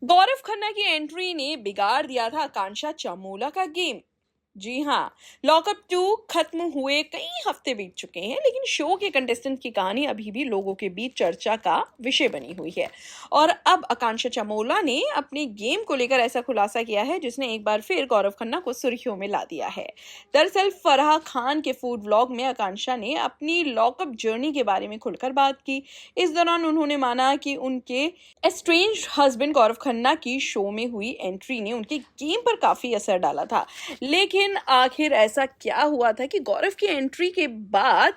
गौरव खन्ना की एंट्री ने बिगाड़ दिया था आकांक्षा चामोला का गेम। जी हाँ, लॉकअप 2 खत्म हुए कई हफ्ते बीत चुके हैं, लेकिन शो के कंटेस्टेंट की कहानी अभी भी लोगों के बीच चर्चा का विषय बनी हुई है। और अब आकांक्षा चामोला ने अपने गेम को लेकर ऐसा खुलासा किया है जिसने एक बार फिर गौरव खन्ना को सुर्खियों में ला दिया है। दरअसल फराह खान के फूड व्लॉग में आकांक्षा ने अपनी लॉकअप जर्नी के बारे में खुलकर बात की। इस दौरान उन्होंने माना कि उनके एस्ट्रेंज्ड हस्बैंड गौरव खन्ना की शो में हुई एंट्री ने उनके गेम पर काफी असर डाला था। लेकिन आखिर ऐसा क्या हुआ था कि गौरव की एंट्री के बाद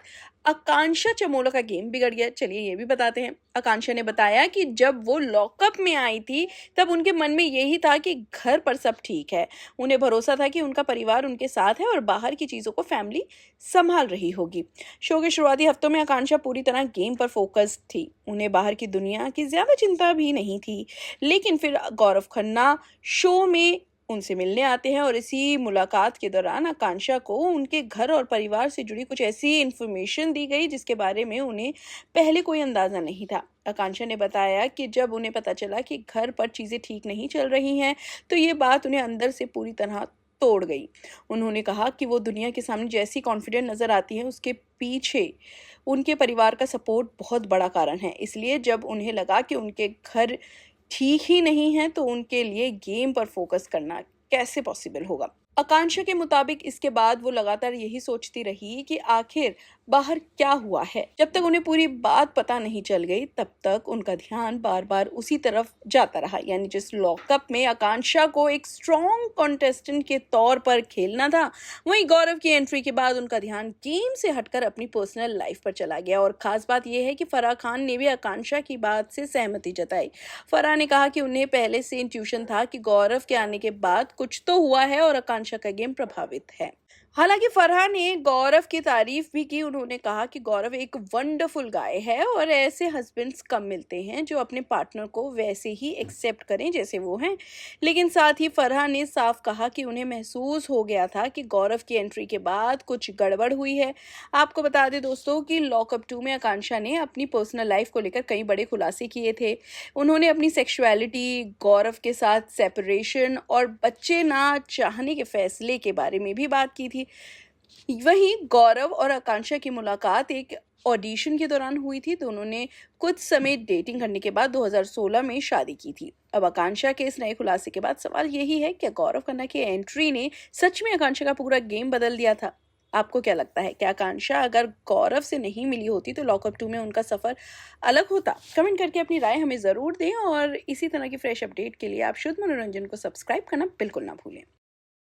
आकांक्षा चमोला का गेम बिगड़ गया? चलिए ये भी बताते हैं। आकांक्षा ने बताया कि जब वो लॉकअप में आई थी तब उनके मन में यही था कि घर पर सब ठीक है। उन्हें भरोसा था कि उनका परिवार उनके साथ है और बाहर की चीजों को फैमिली संभाल रही होगी। शो के शुरुआती हफ्तों में आकांक्षा पूरी तरह गेम पर फोकस थी। उन्हें बाहर की दुनिया की ज्यादा चिंता भी नहीं थी। लेकिन फिर गौरव खन्ना शो में उनसे मिलने आते हैं और इसी मुलाकात के दौरान आकांक्षा को उनके घर और परिवार से जुड़ी कुछ ऐसी इन्फॉर्मेशन दी गई जिसके बारे में उन्हें पहले कोई अंदाजा नहीं था। आकांक्षा ने बताया कि जब उन्हें पता चला कि घर पर चीजें ठीक नहीं चल रही हैं, तो ये बात उन्हें अंदर से पूरी तरह तोड़ गई। उन्होंने कहा कि वो दुनिया के सामने जैसी कॉन्फिडेंट नजर आती है, उसके पीछे उनके परिवार का सपोर्ट बहुत बड़ा कारण है। इसलिए जब उन्हें लगा कि उनके घर ठीक ही नहीं है, तो उनके लिए गेम पर फोकस करना कैसे पॉसिबल होगा? आकांक्षा के मुताबिक इसके बाद वो लगातार यही सोचती रही कि आखिर बाहर क्या हुआ है। जब तक उन्हें पूरी बात पता नहीं चल गई, तब तक उनका ध्यान बार बार उसी तरफ जाता रहा। यानी जिस लॉकअप में आकांक्षा को एक स्ट्रॉन्ग कॉन्टेस्टेंट के तौर पर खेलना था, वहीं गौरव की एंट्री के बाद उनका ध्यान गेम से हटकर अपनी पर्सनल लाइफ पर चला गया। और खास बात यह है कि फराह खान ने भी आकांक्षा की बात से सहमति जताई। फराह ने कहा कि उन्हें पहले से इंट्यूशन था कि गौरव के आने के बाद कुछ तो हुआ है और आकांक्षा का गेम प्रभावित है। हालांकि फरहा ने गौरव की तारीफ भी की। उन्होंने कहा कि गौरव एक वंडरफुल गाय है और ऐसे हस्बैंड्स कम मिलते हैं जो अपने पार्टनर को वैसे ही एक्सेप्ट करें जैसे वो हैं। लेकिन साथ ही फरहा ने साफ कहा कि उन्हें महसूस हो गया था कि गौरव की एंट्री के बाद कुछ गड़बड़ हुई है। आपको बता दें दोस्तों कि लॉकअप 2 में आकांक्षा ने अपनी पर्सनल लाइफ को लेकर कई बड़े खुलासे किए थे। उन्होंने अपनी सेक्सुअलिटी, गौरव के साथ सेपरेशन और बच्चे ना चाहने के फैसले के बारे में भी बात की थी। वहीं गौरव और आकांक्षा की मुलाकात एक ऑडिशन के दौरान हुई थी। दोनों ने कुछ समय डेटिंग करने के बाद 2016 में शादी की थी। अब आकांक्षा के इस नए खुलासे के बाद सवाल यही है कि गौरव खन्ना की एंट्री ने सच में आकांक्षा का पूरा गेम बदल दिया था? आपको क्या लगता है? क्या आकांक्षा अगर गौरव से नहीं मिली होती तो लॉकअप 2 में उनका सफर अलग होता? कमेंट करके अपनी राय हमें जरूर दें और इसी तरह की फ्रेश अपडेट के लिए आप शुद्ध मनोरंजन को सब्सक्राइब करना बिल्कुल ना भूलें।